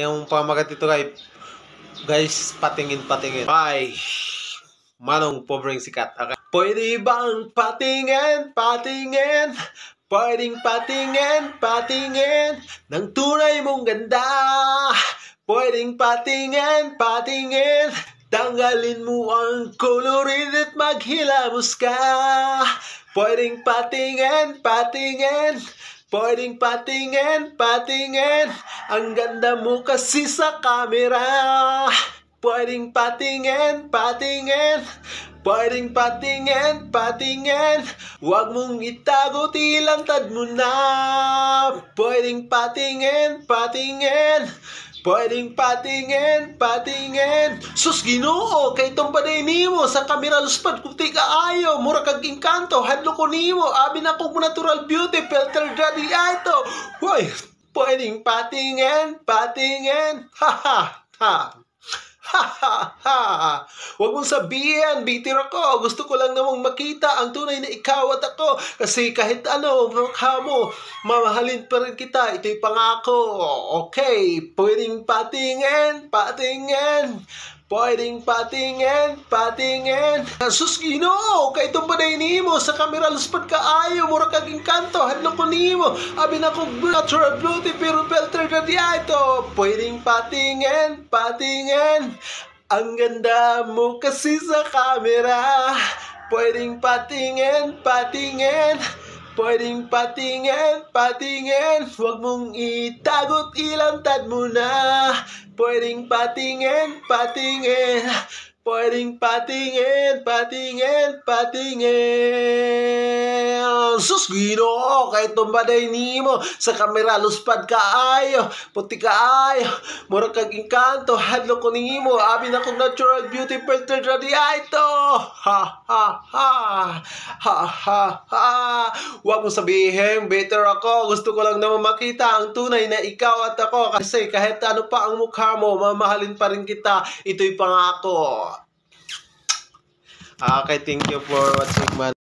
Yung pamagat ito guys, patingin. Ay, manong pobreng sikat. Okay. Pwede bang patingin? Pwedeng patingin ng tunay mong ganda. Pwedeng patingin. Tanggalin mo ang kolorid at maghilamos ka. Pwedeng patingin. Pwedeng patingin. Ang ganda mo kasi sa camera. Pwedeng patingin. Pwedeng patingin. Huwag mong itago, tilantad mo na. Pwedeng patingin. Pwedeng patingin. Sus Ginoo, kay tumpaday nimo sa kamera luspad kuti kaayo, mura kag engkanto, hadlo ko nimo, abi na kog natural beauty filter daddy ito. Hoy, pwedeng patingin. Huwag mong sabihin, bitir ako. Gusto ko lang namang makita ang tunay na ikaw at ako. Kasi kahit ano, mukha mo, mamahalin pa rin kita. Ito'y pangako. Okay, pwedeng patingin. Pwedeng patingin. Sus Ginoo, kay tumpaday nimo sa kamera luspad kaayo, mura kag engkanto, hadlo ko nimo. Abi na kog natural beauty pero filter na ito. Pwedeng patingin. Ang ganda mo kasi sa camera. Pwedeng patingin. Pwedeng patingin. Huwag mong itago't ilantad mo na. Pwedeng patingin. Pwedeng patingin. Sus Ginoo, kay tumbaday nimo sa kamera luspad kaayo, puti kaayo, mura kag engkanto, hadlo ko nimo, abi na kog natural beauty filter ready ito. Huwag mo sabihin, better ako. Gusto ko lang naman makita ang tunay na ikaw at ako. Kasi kahit ano pa ang mukha mo, mamahalin pa rin kita. Ito'y pangako. Okay, thank you for watching man.